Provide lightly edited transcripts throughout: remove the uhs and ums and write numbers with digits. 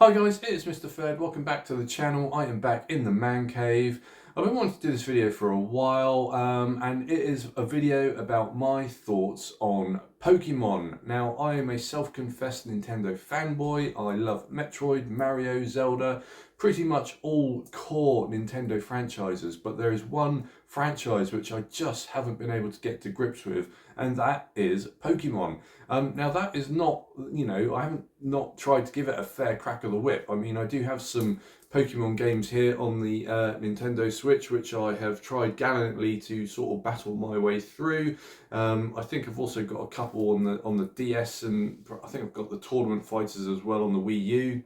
Hi guys, it's Mr. Fed. Welcome back to the channel. I am back in the man cave. I've been wanting to do this video for a while, and it is a video about my thoughts on Pokemon. Now, I am a self-confessed Nintendo fanboy. I love Metroid, Mario, Zelda, pretty much all core Nintendo franchises, but there is one franchise which I just haven't been able to get to grips with, and that is Pokemon. Now that is not, I haven't not tried to give it a fair crack of the whip. I mean, I do have some Pokemon games here on the Nintendo Switch, which I have tried gallantly to sort of battle my way through. I think I've also got a couple on the DS, and I think I've got the Tournament Fighters as well on the Wii U.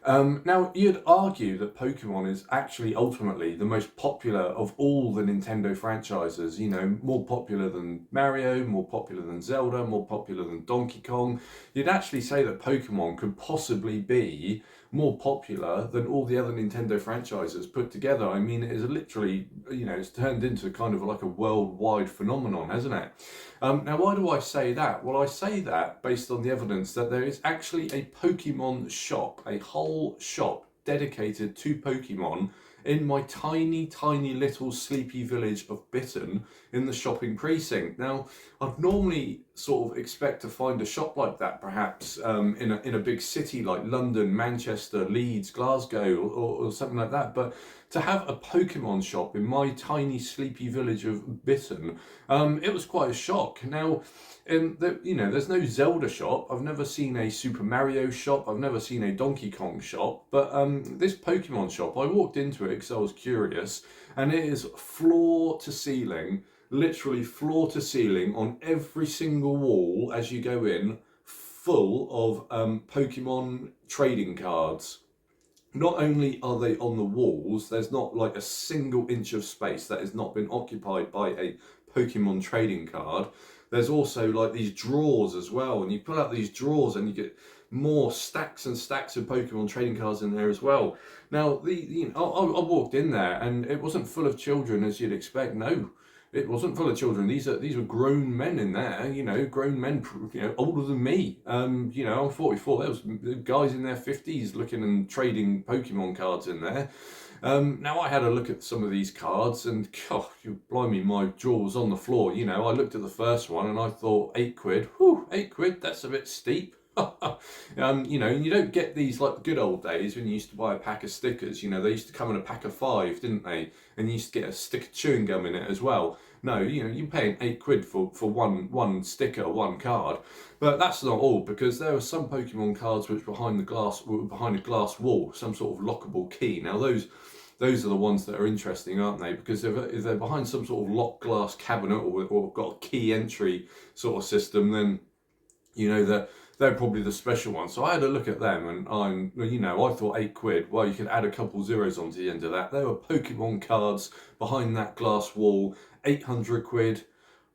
Now, you'd argue that Pokemon is actually ultimately the most popular of all the Nintendo franchises, more popular than Mario, more popular than Zelda, more popular than Donkey Kong. You'd actually say that Pokemon could possibly be more popular than all the other Nintendo franchises put together. I mean, it is literally, it's turned into kind of like a worldwide phenomenon, hasn't it? Now, why do I say that? Well, I say that based on the evidence that there is actually a Pokemon shop, a whole shop dedicated to Pokemon in my tiny, tiny little sleepy village of Bitton in the shopping precinct. Now, I'd normally sort of expect to find a shop like that perhaps in a big city like London, Manchester, Leeds, Glasgow, or something like that, but to have a Pokemon shop in my tiny sleepy village of Bitton, it was quite a shock. Now, there's no Zelda shop. I've never seen a Super Mario shop. I've never seen a Donkey Kong shop. But this Pokemon shop, I walked into it because I was curious, and it is floor to ceiling, literally floor to ceiling on every single wall as you go in, full of Pokemon trading cards. Not only are they on the walls, there's not like a single inch of space that has not been occupied by a Pokemon trading card. There's also like these drawers as well, and you pull out these drawers and you get more stacks and stacks of Pokemon trading cards in there as well. Now, I walked in there and it wasn't full of children as you'd expect. No, it wasn't full of children. These were grown men in there, grown men, older than me. I'm 44. There was guys in their 50s looking and trading Pokemon cards in there. Now I had a look at some of these cards, and God, blimey, my jaw was on the floor. I looked at the first one and I thought, £8. Whew, £8. That's a bit steep. You don't get these like the good old days when you used to buy a pack of stickers. They used to come in a pack of 5, didn't they? And you used to get a stick of chewing gum in it as well. No, you're paying £8 for one sticker, one card. But that's not all, because there were some Pokemon cards which were behind a glass wall, some sort of lockable key. Now those are the ones that are interesting, aren't they? Because if they're behind some sort of locked glass cabinet or got a key entry sort of system, then they're probably the special ones. So I had a look at them, and I thought £8. Well, you could add a couple zeros onto the end of that. There were Pokemon cards behind that glass wall, £800,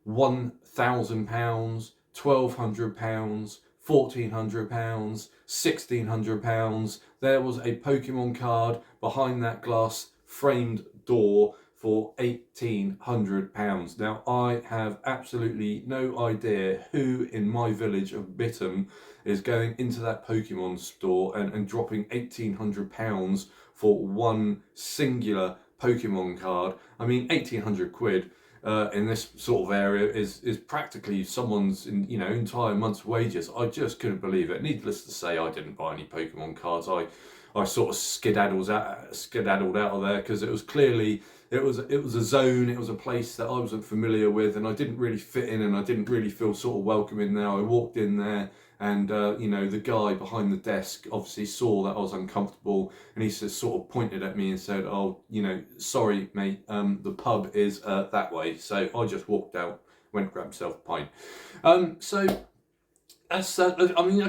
£1,000, £1,200, £1,400, £1,600. There was a Pokemon card behind that glass framed door for £1,800. Now, I have absolutely no idea who in my village of Bitton is going into that Pokemon store and dropping £1,800 for one singular Pokemon card. I mean, £1,800 in this sort of area is practically someone's entire month's wages. I just couldn't believe it. Needless to say, I didn't buy any Pokemon cards. I sort of skedaddled out of there, because it was clearly it was a zone, it was a place that I wasn't familiar with, and I didn't really fit in, and I didn't really feel sort of welcome in there. I walked in there, and the guy behind the desk obviously saw that I was uncomfortable, and he just sort of pointed at me and said, "Oh, sorry, mate, the pub is that way." So I just walked out, went and grabbed myself a pint. So I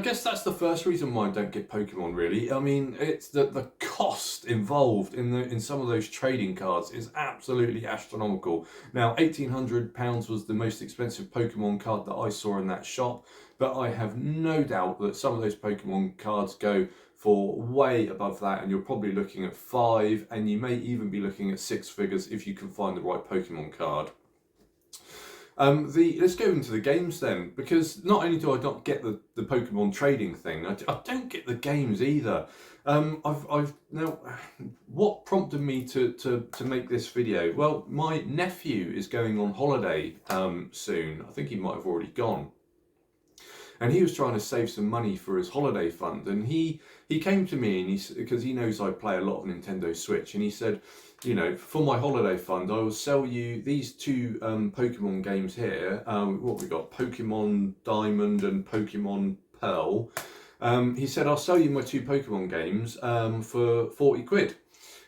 guess that's the first reason why I don't get Pokemon, really. I mean, it's the cost involved in some of those trading cards is absolutely astronomical. Now, £1,800 was the most expensive Pokemon card that I saw in that shop, but I have no doubt that some of those Pokemon cards go for way above that, and you're probably looking at 5, and you may even be looking at 6 figures if you can find the right Pokemon card. Let's go into the games then, because not only do I not get the Pokemon trading thing, I don't get the games either. I've now, what prompted me to make this video? Well, my nephew is going on holiday soon. I think he might have already gone. And he was trying to save some money for his holiday fund, and he came to me, and because he knows I play a lot of Nintendo Switch, and he said, you know, for my holiday fund, I will sell you these two Pokemon games here. What we got? Pokemon Diamond and Pokemon Pearl. He said, I'll sell you my two Pokemon games for 40 quid.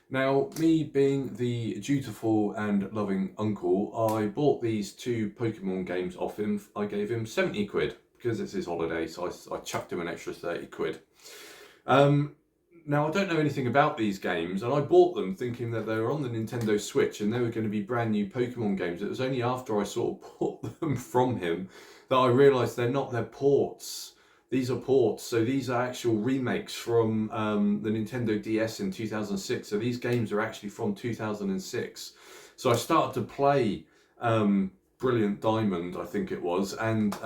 Now, me being the dutiful and loving uncle, I bought these two Pokemon games off him. I gave him 70 quid because it's his holiday, so I chucked him an extra 30 quid. Now, I don't know anything about these games, and I bought them thinking that they were on the Nintendo Switch and they were going to be brand new Pokemon games. It was only after I sort of bought them from him that I realised they're not, they're ports. These are ports, so these are actual remakes from the Nintendo DS in 2006. So these games are actually from 2006. So I started to play Brilliant Diamond, I think it was, and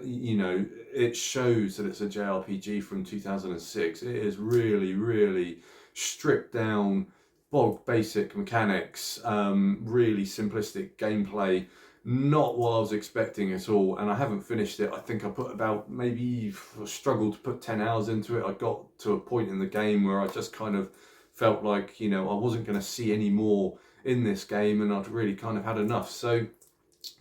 you know, it shows that it's a JRPG from 2006. It is really, really stripped down, bog basic mechanics, really simplistic gameplay. Not what I was expecting at all, and I haven't finished it. I think I put about, maybe struggled to put 10 hours into it. I got to a point in the game where I just kind of felt like, you know, I wasn't going to see any more in this game, and I'd really kind of had enough. So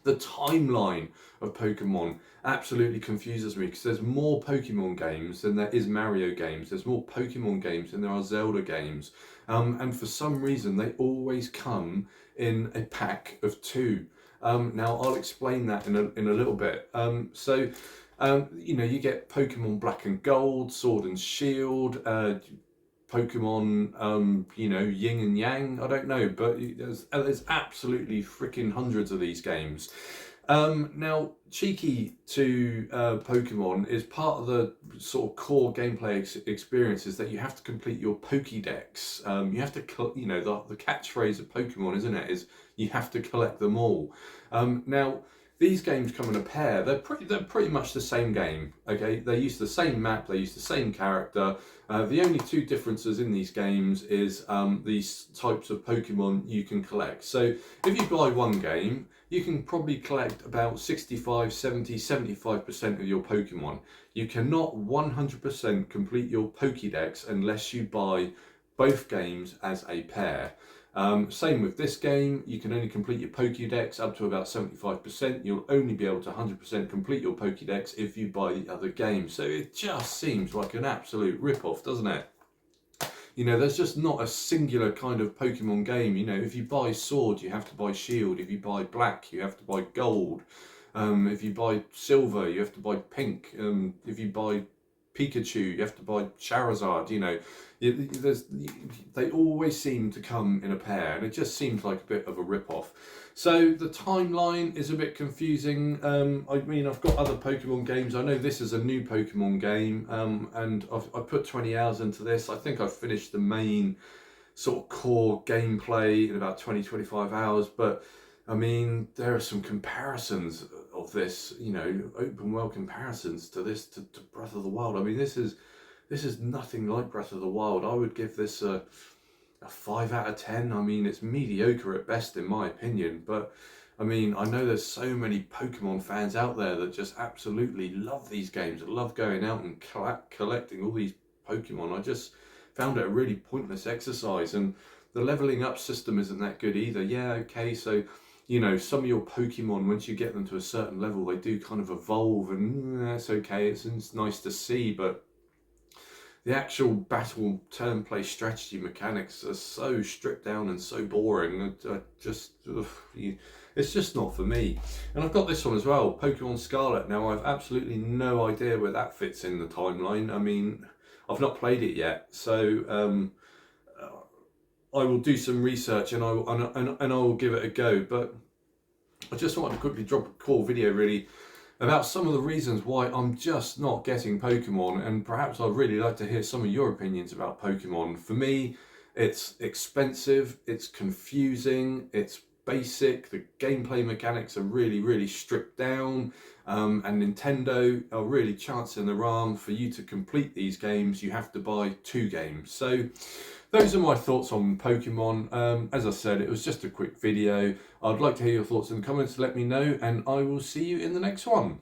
the timeline of Pokemon absolutely confuses me, because there's more Pokemon games than there is Mario games. There's more Pokemon games than there are Zelda games. And for some reason, they always come in a pack of two. Now, I'll explain that in a little bit. You know, you get Pokemon Black and Gold, Sword and Shield, Pokemon, you know, Yin and Yang, I don't know, but there's absolutely freaking hundreds of these games. Now, cheeky to Pokemon is part of the sort of core gameplay experience is that you have to complete your Pokédex. You have to, you know, the catchphrase of Pokemon, isn't it, is you have to collect them all. Now, these games come in a pair. They're pretty much the same game. Okay, they use the same map. They use the same character. The only two differences in these games is these types of Pokemon you can collect. So if you buy one game, you can probably collect about 65, 70, 75% of your Pokemon. You cannot 100% complete your Pokédex unless you buy both games as a pair. Same with this game, you can only complete your Pokédex up to about 75%. You'll only be able to 100% complete your Pokédex if you buy the other game. So it just seems like an absolute rip-off, doesn't it? You know, there's just not a singular kind of Pokemon game. You know, if you buy Sword, you have to buy Shield. If you buy Black, you have to buy Gold. If you buy Silver, you have to buy Pink. If you buy Pikachu, you have to buy Charizard. You know, they always seem to come in a pair, and it just seems like a bit of a rip-off. So the timeline is a bit confusing. I mean, I've got other Pokemon games. I know this is a new Pokemon game, and I put 20 hours into this. I think I've finished the main sort of core gameplay in about 20-25 hours, but I mean, there are some comparisons of this, you know, open world comparisons to this, to Breath of the Wild. I mean, this is nothing like Breath of the Wild. I would give this a 5 out of 10. I mean, it's mediocre at best in my opinion, but I mean, I know there's so many Pokemon fans out there that just absolutely love these games, that love going out and collecting all these Pokemon. I just found it a really pointless exercise, and the leveling up system isn't that good either. Yeah, okay, so you know, some of your Pokemon, once you get them to a certain level, they do kind of evolve, and that's okay, it's nice to see, but the actual battle turn play strategy mechanics are so stripped down and so boring. It's just not for me. And I've got this one as well, Pokemon Scarlet. Now, I've absolutely no idea where that fits in the timeline. I mean, I've not played it yet, so I will do some research and I will give it a go. But I just wanted to quickly drop a core video really about some of the reasons why I'm just not getting Pokemon, and perhaps I'd really like to hear some of your opinions about Pokemon. For me, it's expensive, it's confusing, it's basic. The gameplay mechanics are really stripped down, and Nintendo are really chancing their arm. For you to complete these games, you have to buy 2 games. So those are my thoughts on Pokemon. As I said, it was just a quick video. I'd like to hear your thoughts in the comments. Let me know, and I will see you in the next one.